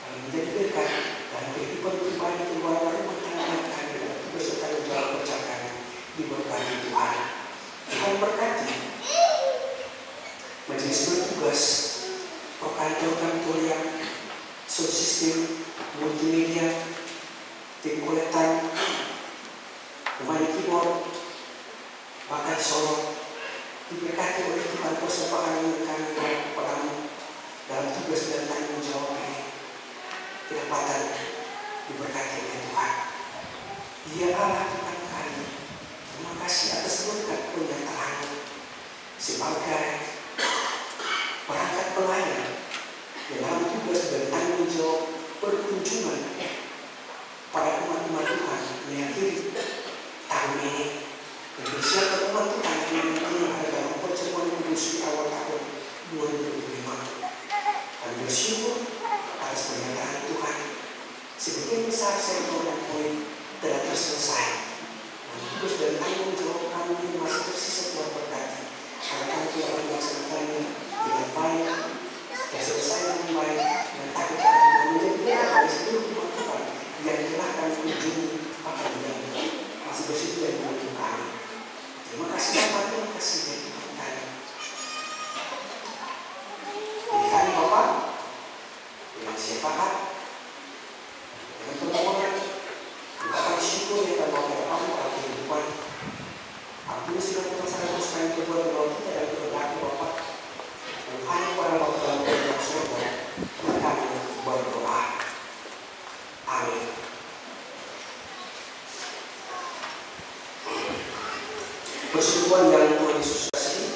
kami menjadi berkat dalam kehidupan pribadi keluarga rumah tangga kami dan tugas dan tanggung jawab kerja kami diberkati Tuhan. Tuhan berkati majelis bertugas program-program yang subsistem multimedia, tim koletan, pemain keyboard, bahkan solo diberkati oleh Tuhan persembahan yang kami bawa kepadamu dalam tugas dan tanggung jawab ini. Kedapatan diberkati oleh Tuhan. Ya Allah Tuhan kami, terima kasih atas berkat penyertaan-Mu sebagai perangkat pelayan dalam tugas dan tanggung jawab perkunjungan para umat-umat Tuhan mengakhiri tahun ini. Dan bersiapkan umat Tuhan yang ada dalam pertemuan kudus di awal tahun 2025. Kami bersyukur atas pernyataan Tuhan. Sebagian besar sektor dan poin telah terselesai. Dan tugas dan tanggung jawab kami ini masih tersisa Tuhan berkati. Karena kami telah melaksanakannya dengan baik, selesai dengan baik, dan takut akan menjadi berkat bagi seluruh umat Tuhan yang telah kami kunjungi bahkan yang masih bersedia membantu kami. Terima kasih Bapak, terima kasih ya Tuhan kami. Berikan Bapak dengan syafaat, dengan permohonan, ungkapan syukur yang kami bawa kepada kehidupan. Ampuni segala dosa-dosa yang kedua kita dan kehendaki Bapa. Hanya para Bapa dalam kerajaan surga, kami berdoa. Amin. Persekutuan yang Tuhan Yesus kasih.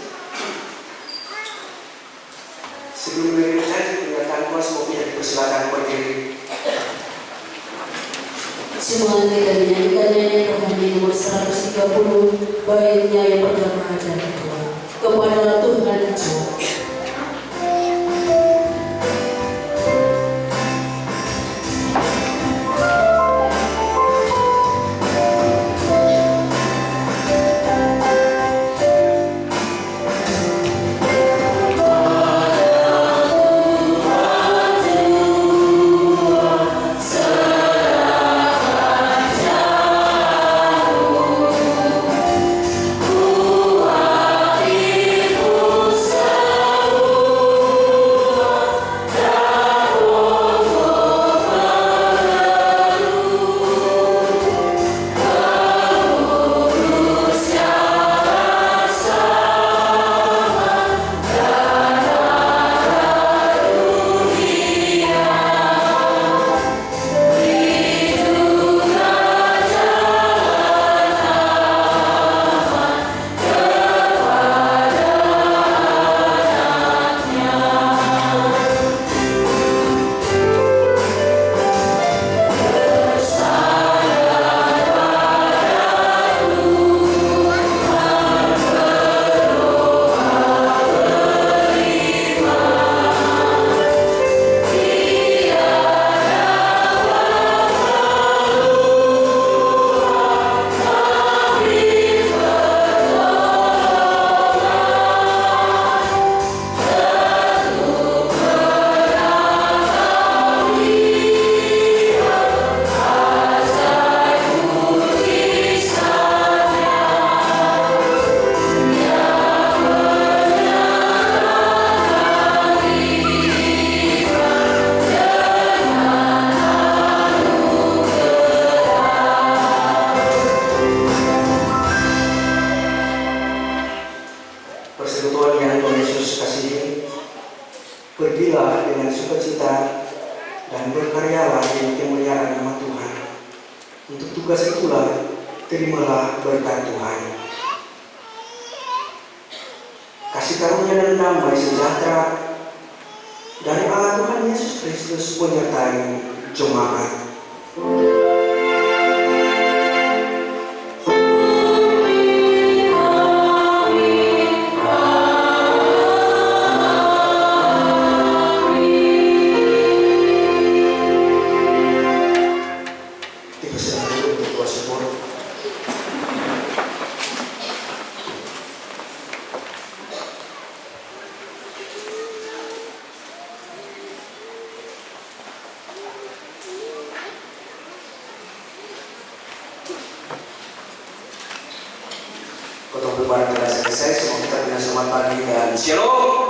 Sebelum menerima janji pernyataan Tuhan, semua pihak dipersilakan berdiri. Semua kita dinyanyikan nyanyian rohani nomor 130, baitnya yang pertama dan kedua. Kepada Tuhan jawab. Persekutuan yang Tuhan Yesus kasihi, pergilah dengan sukacita dan berkaryalah demi kemuliaan nama Tuhan. Untuk tugas itulah terimalah berkat Tuhan. Kasih karunia dan damai sejahtera dari Allah Tuhan Yesus Kristus menyertai jemaat. Khotbah berbaring telah selesai. Semoga kita punya selamat pagi dan shalom.